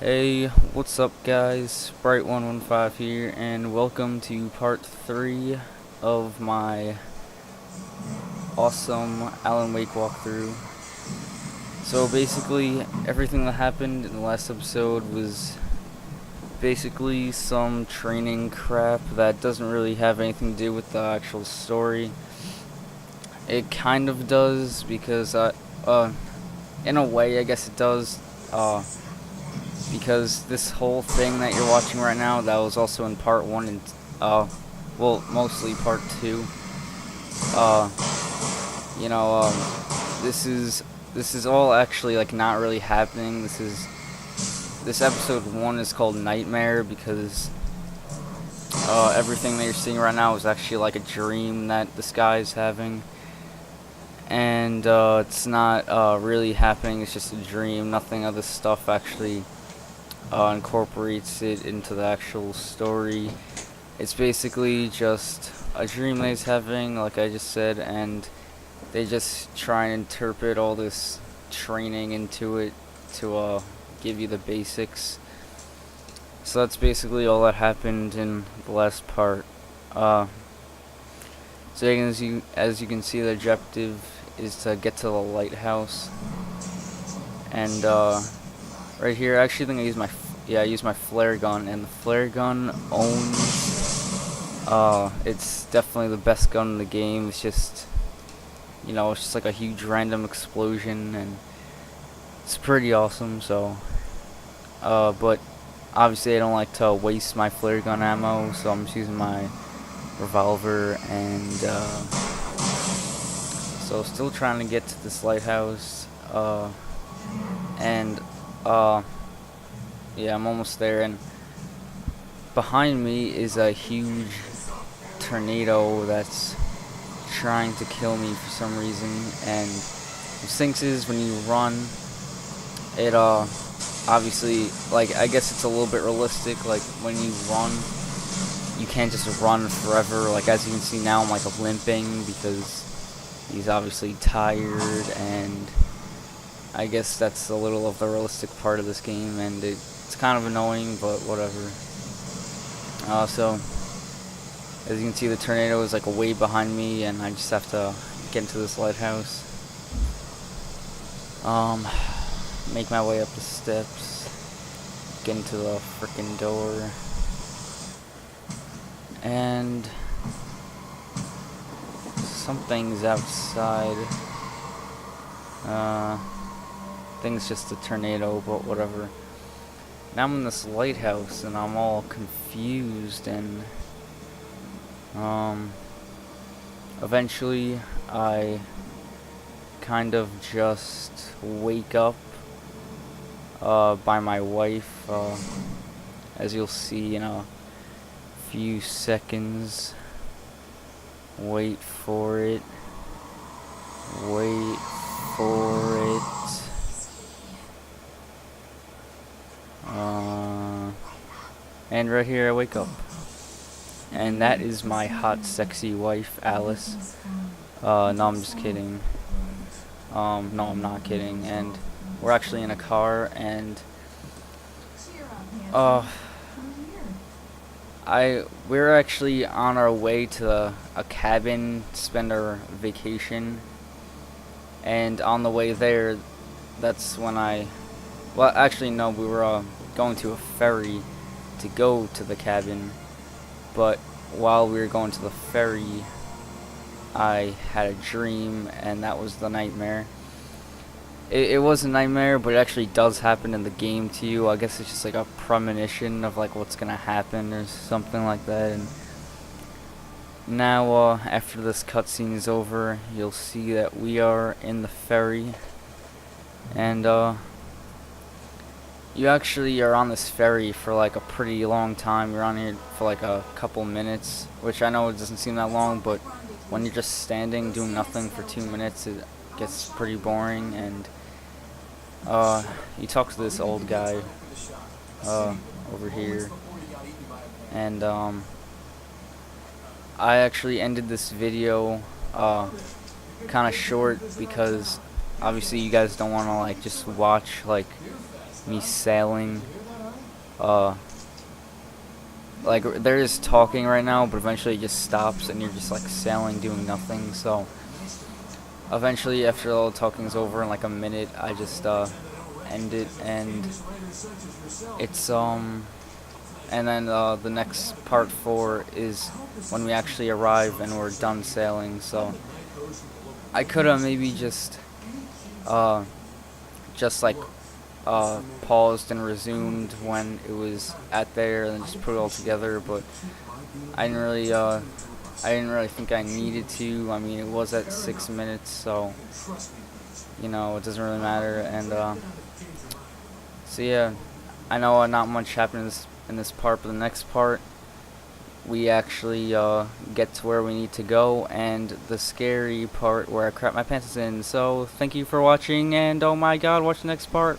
Hey, what's up guys? Sprite 115 here, and welcome to part 3 of my awesome Alan Wake walkthrough. So basically, everything that happened in the last episode was basically some training crap that doesn't really have anything to do with the actual story. It kind of does, because in a way I guess it does, because this whole thing that you're watching right now, that was also in part 1 and well, mostly part 2. This is all actually like not really happening. This episode 1 is called Nightmare because everything that you're seeing right now is actually like a dream that this guy is having, and it's not really happening. It's just a dream. Nothing of this stuff actually incorporates it into the actual story. It's basically just a dream that he's having, like I just said, and they just try and interpret all this training into it to give you the basics. So that's basically all that happened in the last part. So as you can see, the objective is to get to the lighthouse, and right here, I actually think I use my flare gun, and the flare gun owns. It's definitely the best gun in the game. It's just, it's just like a huge random explosion, and it's pretty awesome. So, but obviously I don't like to waste my flare gun ammo, so I'm just using my revolver, and so still trying to get to this lighthouse, and yeah, I'm almost there, and behind me is a huge tornado that's trying to kill me for some reason. And the thing is, when you run, it obviously, like, I guess it's a little bit realistic. Like, when you run, you can't just run forever. Like, as you can see now, I'm like limping because he's obviously tired, and I guess that's a little of the realistic part of this game, and it's kind of annoying, but whatever. So, as you can see, the tornado is like way behind me, and I just have to get into this lighthouse. Make my way up the steps, get into the frickin' door, and something's outside. I think it's just a tornado, but whatever. Now I'm in this lighthouse, and I'm all confused, and eventually I kind of just wake up by my wife, as you'll see in a few seconds. Wait for it. Wait for it. And right here I wake up, and that is my hot, sexy wife, Alice. No, I'm just kidding. No, I'm not kidding. And we're actually in a car, and we're actually on our way to a cabin to spend our vacation. And on the way there, that's when well, actually no, we were going to a ferry to go to the cabin, but while we were going to the ferry, I had a dream, and that was the nightmare. It was a nightmare, but it actually does happen in the game to you. I guess it's just like a premonition of like what's gonna happen or something like that. And now, after this cutscene is over, you'll see that we are in the ferry, and you actually are on this ferry for like a pretty long time. You're on here for like a couple minutes, which I know it doesn't seem that long, but when you're just standing doing nothing for 2 minutes, it gets pretty boring. And you talk to this old guy over here, and I actually ended this video kind of short because obviously you guys don't want to like just watch like me sailing uh, like there is talking right now, but eventually it just stops and you're just like sailing, doing nothing. So eventually, after all the talking's over in like a minute, I just end it, and it's and then the next part 4 is when we actually arrive and we're done sailing. So I could have maybe just like paused and resumed when it was at there and then just put it all together, but I didn't really think I needed to. I mean, it was at 6 minutes, so you know, it doesn't really matter. And so yeah, I know not much happened in this part, but the next part we actually get to where we need to go, and the scary part where I crap my pants is in. So thank you for watching, and oh my god, watch the next part.